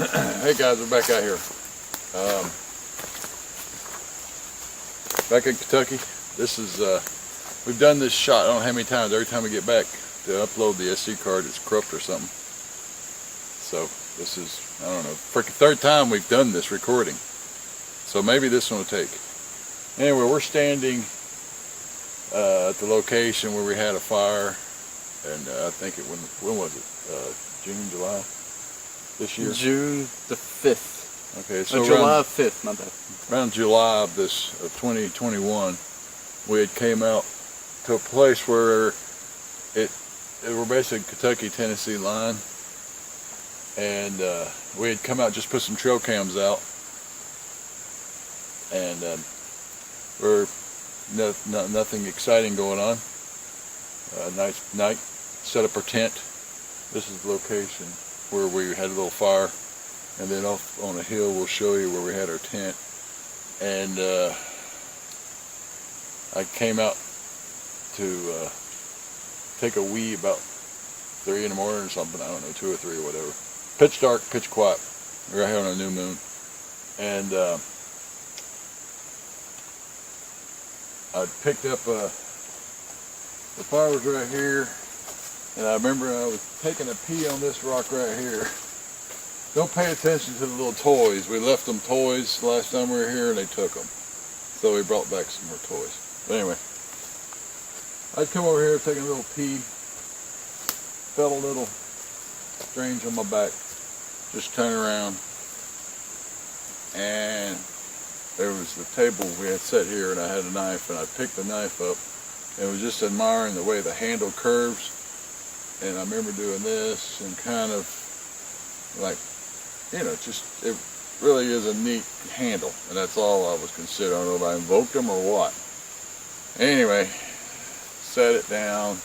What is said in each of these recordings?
Hey guys, we're back out here. Back in Kentucky. This is, we've done this shot, I don't know how many times. Every time we get back to upload the SD card, it's corrupt or something. So this is, I don't know, freaking third time we've done this recording. So maybe this one will take. Anyway, we're standing at the location where we had a fire. And I think it, when was it? June, July? This year? June the 5th. Okay, so July 5th, my bad. Around July of 2021, we had came out to a place where it were basically Kentucky-Tennessee line, and we had come out, just put some trail cams out, and nothing exciting going on. Nice night, set up our tent. This is the location where we had a little fire, and then off on a hill we'll show you where we had our tent. And I came out to take a wee about 3 in the morning or something, I don't know, 2 or 3 or whatever. Pitch dark, pitch quiet. We're out here on a new moon. And I picked up, the fire was right here, and I remember I was taking a pee on this rock right here. Don't pay attention to the little toys. We left them toys last time we were here and they took them. So we brought back some more toys. But anyway, I'd come over here taking a little pee. Felt a little strange on my back. Just turn around. And there was the table we had set here, and I had a knife, and I picked the knife up and was just admiring the way the handle curves. And I remember doing this and kind of like, you know, just, it really is a neat handle, and that's all I was considering. I don't know if I invoked them or what. Anyway, set it down.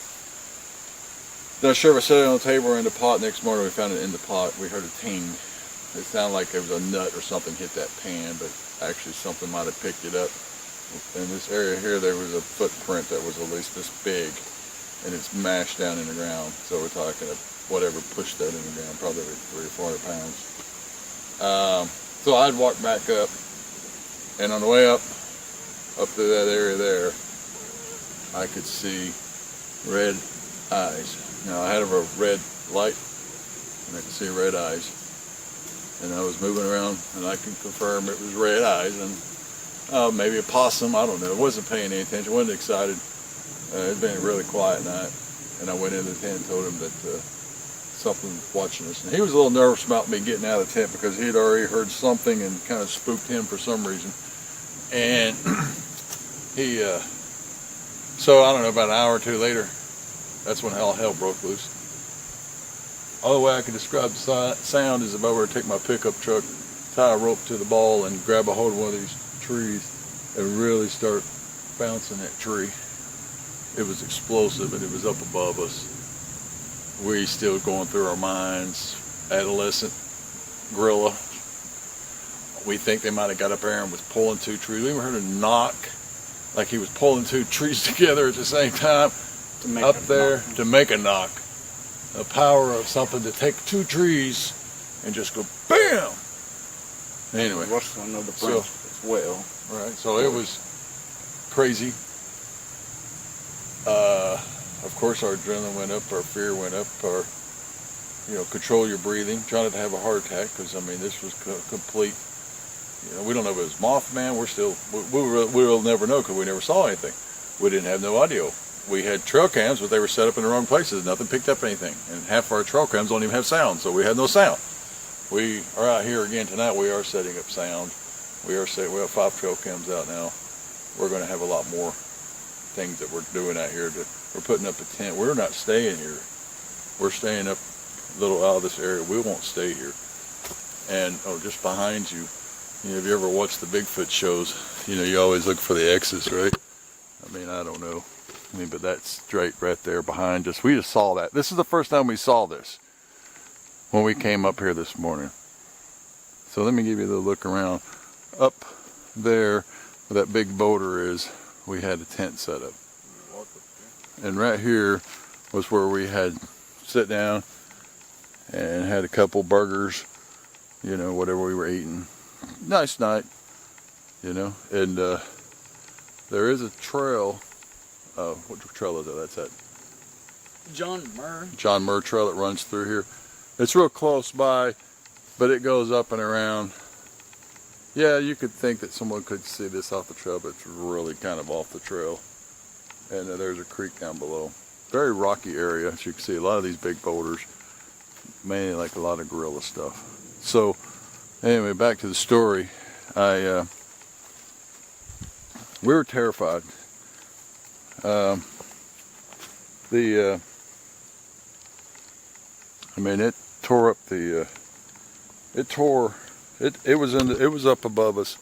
Not sure if I set it on the table or in the pot. Next morning we found it in the pot. We heard a ting. It sounded like there was a nut or something hit that pan, but actually something might have picked it up. In this area here there was a footprint that was at least this big, and it's mashed down in the ground. So we're talking of whatever pushed that in the ground, probably 300 or 400 pounds. So I'd walk back up, and on the way up to that area there, I could see red eyes. Now I had a red light, and I could see red eyes. And I was moving around, and I can confirm it was red eyes, and maybe a possum, I don't know. I wasn't paying any attention, wasn't excited. It'd been a really quiet night, and I went into the tent and told him that something was watching us. And he was a little nervous about me getting out of the tent because he had already heard something and kind of spooked him for some reason. And he, so I don't know, about an hour or two later, that's when all hell broke loose. The only way I can describe the sound is if I were to take my pickup truck, tie a rope to the ball, and grab a hold of one of these trees and really start bouncing that tree. It was explosive, and it was up above us. We still going through our minds. Adolescent gorilla. We think they might have got up there and was pulling 2 trees. We even heard a knock, like he was pulling 2 trees together at the same time up there to make a knock. The power of something to take 2 trees and just go BAM! Anyway, Another branch as well. Right, so it was crazy. Of course our adrenaline went up, our fear went up, our, you know, control your breathing, try not to have a heart attack, because I mean this was complete, you know, we don't know if it was Mothman. We'll never know because we never saw anything. We didn't have no audio. We had trail cams, but they were set up in the wrong places. Nothing picked up anything, and half our trail cams don't even have sound, so we had no sound. We are out here again tonight. We are setting up sound. We have 5 trail cams out now. We're going to have a lot more things that we're doing out here. We're putting up a tent. We're not staying here. We're staying up a little out of this area. We won't stay here. And just behind you, you know, if you ever watched the Bigfoot shows, you know, you always look for the X's, right? I mean, I don't know. I mean, but that's straight right there behind us. We just saw that. This is the first time we saw this when we came up here this morning. So let me give you a little look around. Up there where that big boulder is, we had a tent set up. And right here was where we had sit down and had a couple burgers, you know, whatever we were eating. Nice night, you know. And there is a trail. What trail is that? That's that John Muir Trail that runs through here. It's real close by, but it goes up and around. Yeah, you could think that someone could see this off the trail, but it's really kind of off the trail. And there's a creek down below. Very rocky area, as you can see. A lot of these big boulders, mainly like a lot of gorilla stuff. So, anyway, back to the story. We were terrified. I mean, it tore up the. It was up above us,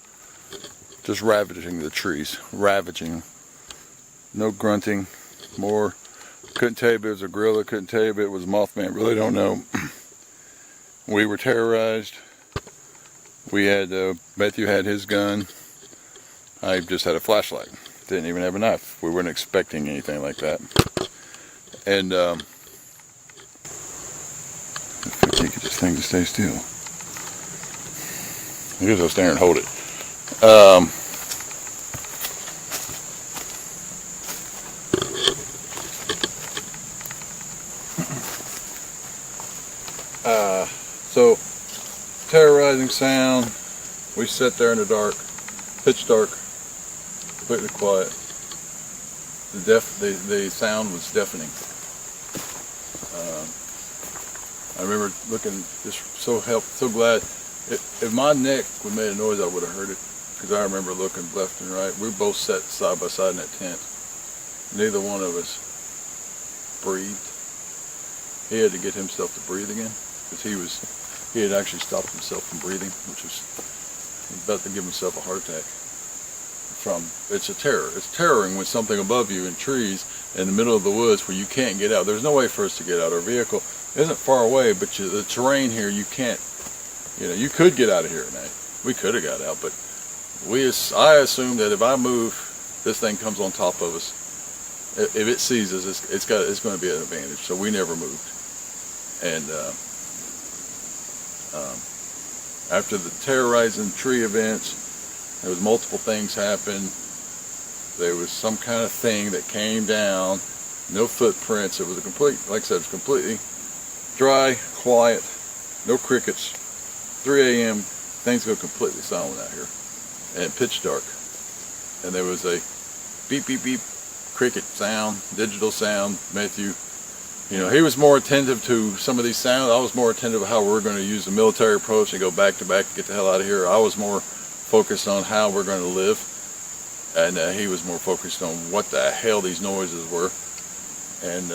just ravaging the trees, ravaging. No grunting, more. Couldn't tell you if it was a gorilla. Couldn't tell you if it was Mothman. Really don't know. We were terrorized. We had Matthew had his gun. I just had a flashlight. Didn't even have a knife. We weren't expecting anything like that. And if I take this thing to stay still, I guess I'll stand there and hold it. So terrorizing sound. We sat there in the dark, pitch dark, completely quiet. The sound was deafening. I remember looking, just so glad. If my neck would have made a noise, I would have heard it. Because I remember looking left and right. We both sat side by side in that tent. Neither one of us breathed. He had to get himself to breathe again, because he had actually stopped himself from breathing, which was about to give himself a heart attack. It's a terror. It's terroring when something above you in trees in the middle of the woods where you can't get out. There's no way for us to get out. Our vehicle isn't far away, but the terrain here, you can't, you know, you could get out of here at night. We could have got out, but I assume that if I move, this thing comes on top of us. If it sees us, it's going to be an advantage. So we never moved. And after the terrorizing tree events, there was multiple things happened. There was some kind of thing that came down. No footprints. It was like I said, it was completely dry, quiet, no crickets. 3 a.m. things go completely silent out here, and pitch dark. And there was a beep, beep, beep, cricket sound, digital sound. Matthew, you know, he was more attentive to some of these sounds. I was more attentive to how we were going to use the military approach and go back to back to get the hell out of here. I was more focused on how we're going to live, and he was more focused on what the hell these noises were. And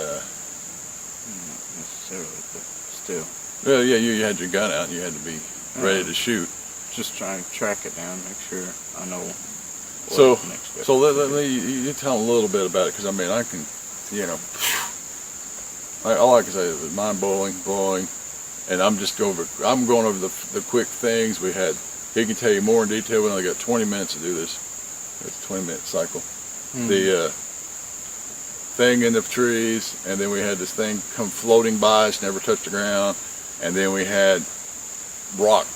necessarily, but still. Well, yeah, you had your gun out and you had to be ready to shoot. Just trying to track it down, make sure I know. So let me tell them a little bit about it, because I mean, I can, you know, all I can say is mind blowing, and I'm going over the quick things we had. He can tell you more in detail. We only got 20 minutes to do this. It's a 20-minute cycle. The thing in the trees, and then we had this thing come floating by us, never touched the ground, and then we had rock,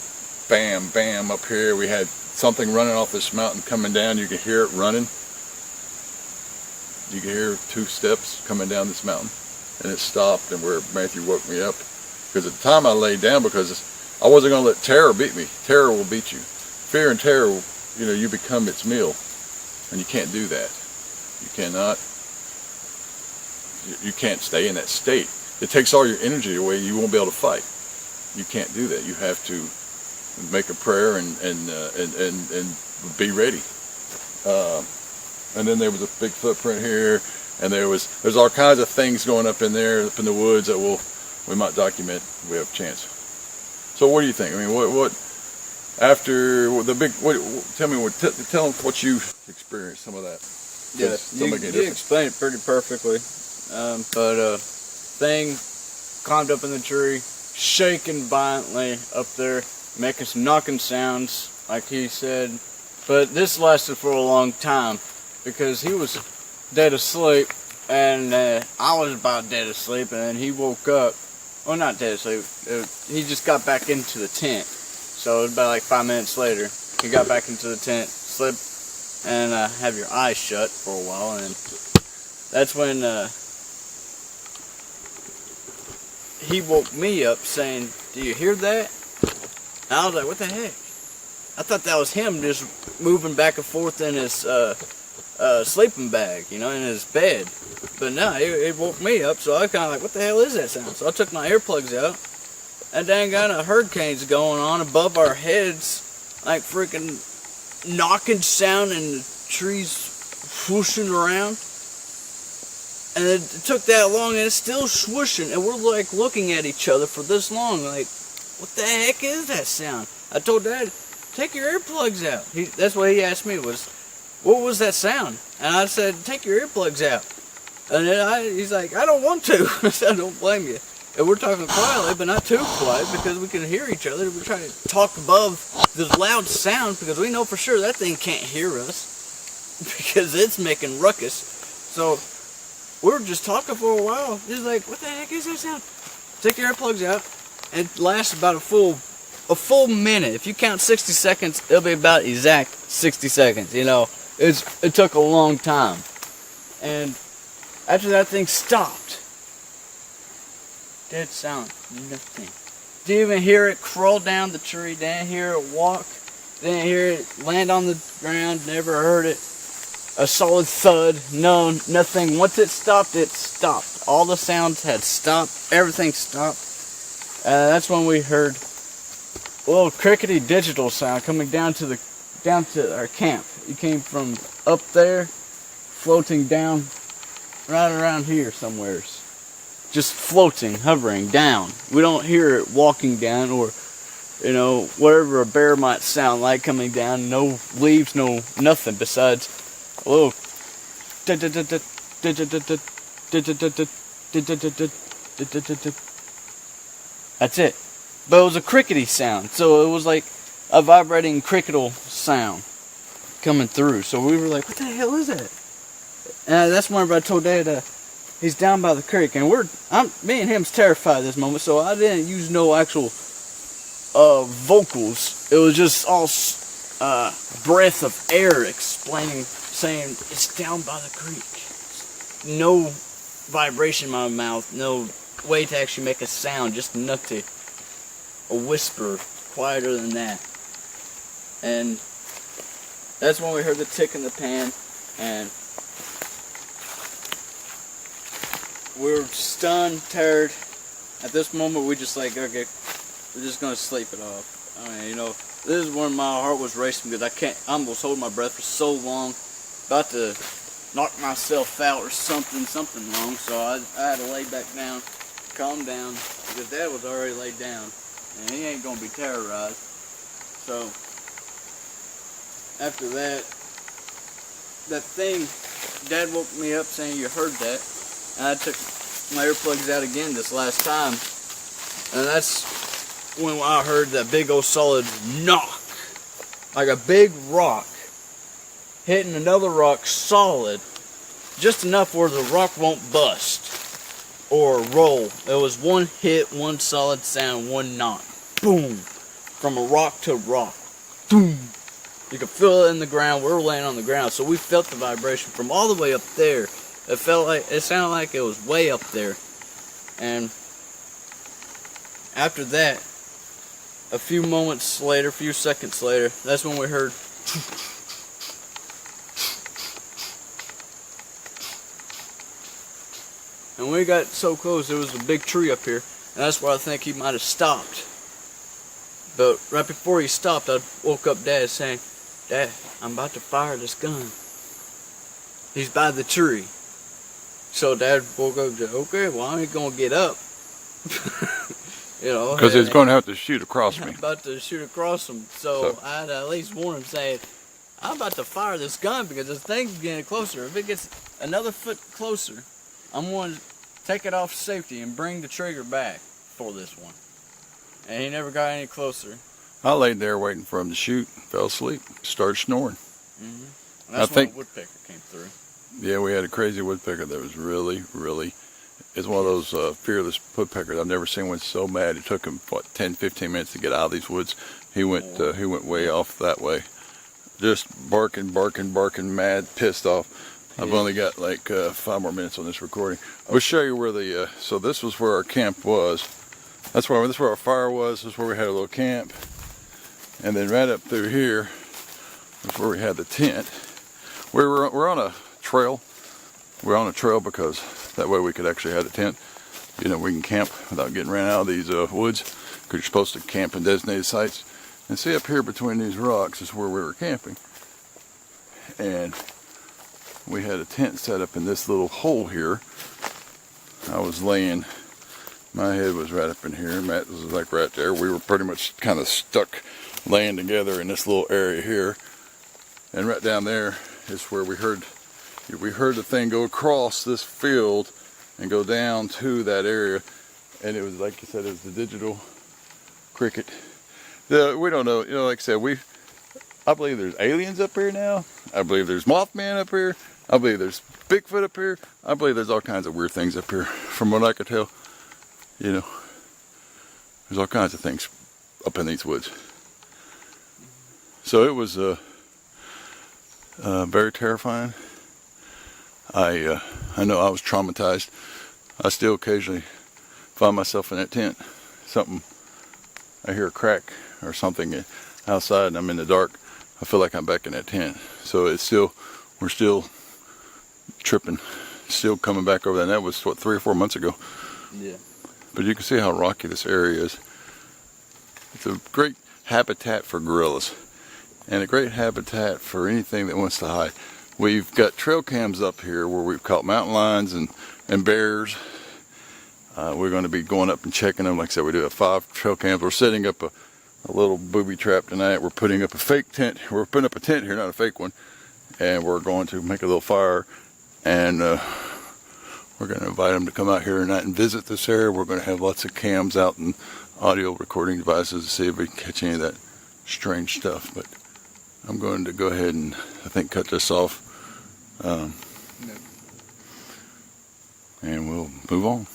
bam, bam, up here. We had something running off this mountain coming down. You could hear it running. You could hear 2 steps coming down this mountain, and it stopped, and where Matthew woke me up. Because at the time I laid down, because I wasn't going to let terror beat me. Terror will beat you. Fear and terror, you know, you become its meal, and you can't do that. You cannot. You can't stay in that state. It takes all your energy away. You won't be able to fight. You can't do that. You have to make a prayer and be ready. And then there was a big footprint here, and there's all kinds of things going up in there, up in the woods that we might document if we have a chance. So what do you think? I mean, what after the big? Tell them what you experienced. Some of that. Yeah, you explained it pretty perfectly. But thing climbed up in the tree, shaking violently up there, making some knocking sounds, like he said. But this lasted for a long time, because he was dead asleep, and I was about dead asleep, and then he woke up. Well, not dead asleep. He just got back into the tent, So it was about like 5 minutes later. He got back into the tent, slept, and have your eyes shut for a while, and that's when he woke me up saying, "Do you hear that?" And I was like, "What the heck?" I thought that was him just moving back and forth in his sleeping bag, you know, in his bed. But no, it woke me up, so I kind of like, what the hell is that sound? So I took my earplugs out, and dang got a hurricane's going on above our heads, like freaking knocking sound and the trees swooshing around. And it took that long, and it's still swooshing, and we're like looking at each other for this long, like, what the heck is that sound? I told Dad, take your earplugs out. That's what he asked me was, what was that sound? And I said, take your earplugs out. And then he's like, I don't want to. I said, I don't blame you. And we're talking quietly, but not too quiet, because we can hear each other. We're trying to talk above this loud sound, because we know for sure that thing can't hear us, because it's making ruckus. So we were just talking for a while. He's like, what the heck is that sound? Take your earplugs out. And it lasts about a full minute. If you count 60 seconds, it'll be about exact 60 seconds. You know, it took a long time. And after that thing stopped, dead silent, nothing. Didn't even hear it crawl down the tree. Didn't hear it walk. Didn't hear it land on the ground. Never heard it. A solid thud. No, nothing. Once it stopped, it stopped. All the sounds had stopped. Everything stopped. That's when we heard a little crickety digital sound coming down to our camp. It came from up there, floating down, right around here somewheres. Just floating, hovering down. We don't hear it walking down, or, you know, whatever a bear might sound like coming down. No leaves, no nothing besides a little. That's it. But it was a crickety sound, so it was like a vibrating cricketable sound coming through. So we were like, what the hell is that? And that's whenever I told Dad he's down by the creek, and me and him's terrified at this moment, so I didn't use no actual vocals. It was just all breath of air explaining, saying, it's down by the creek. No vibration in my mouth, no way to actually make a sound, just enough to a whisper, quieter than that. And that's when we heard the tick in the pan, and we were stunned, tired. At this moment, we just like, okay, we're just gonna sleep it off. I mean, you know, this is when my heart was racing, because I almost holding my breath for so long, about to knock myself out or something wrong. So I had to lay back down, calm down, because Dad was already laid down, and he ain't gonna be terrorized. So after that thing, Dad woke me up saying, you heard that? And I took my earplugs out again this last time, and that's when I heard that big old solid knock, like a big rock hitting another rock solid, just enough where the rock won't bust or roll. It was one hit, one solid sound, one knock. Boom! From a rock to rock. Boom! You could feel it in the ground. We were laying on the ground, so we felt the vibration from all the way up there. It sounded like it was way up there. And after that, a few seconds later, that's when we heard. And when we got so close, there was a big tree up here, and that's where I think he might have stopped. But right before he stopped, I woke up Dad saying, Dad, I'm about to fire this gun. He's by the tree. So Dad woke up and said, okay, well, I ain't going to get up. You know, because he's going to have to shoot across me. I'm about to shoot across him. So I had to at least warn him, saying, I'm about to fire this gun because this thing's getting closer. If it gets another foot closer, I'm going to take it off safety and bring the trigger back for this one. And he never got any closer. I laid there waiting for him to shoot, fell asleep, started snoring. Mm-hmm. That's when the woodpecker came through. Yeah, we had a crazy woodpecker that was really, really is one of those fearless woodpeckers. I've never seen one so mad. It took him, what, 10, 15 minutes to get out of these woods. He went way off that way. Just barking, mad, pissed off. I've only got like 5 more minutes on this recording. We'll show you where the, so this was where our camp was. This is where our fire was. This is where we had a little camp. And then right up through here is where we had the tent. We're on a trail. We're on a trail because that way we could actually have the tent. You know, we can camp without getting ran out of these woods, because you're supposed to camp in designated sites. And see, up here between these rocks is where we were camping. And we had a tent set up in this little hole here. I was laying, my head was right up in here, Matt was like right there. We were pretty much kind of stuck laying together in this little area here. And right down there is where we heard the thing go across this field and go down to that area. And it was, like you said, it was the digital cricket. We don't know, you know, like I said, I believe there's aliens up here now. I believe there's Mothman up here. I believe there's Bigfoot up here. I believe there's all kinds of weird things up here. From what I could tell, you know, there's all kinds of things up in these woods. So it was very terrifying. I know I was traumatized. I still occasionally find myself in that tent. I hear a crack or something outside and I'm in the dark. I feel like I'm back in that tent. So we're still tripping, still coming back over that. And that was, what, 3 or 4 months ago. Yeah. But you can see how rocky this area is. It's a great habitat for gorillas and a great habitat for anything that wants to hide. We've got trail cams up here where we've caught mountain lions and bears. We're going to be going up and checking them. Like I said, we do have 5 trail cams. We're setting up a little booby trap tonight. We're putting up a fake tent. We're putting up a tent here, not a fake one. And we're going to make a little fire. And we're going to invite them to come out here tonight and visit this area. We're going to have lots of cams out and audio recording devices to see if we can catch any of that strange stuff. But I'm going to go ahead and, I think, cut this off. And we'll move on.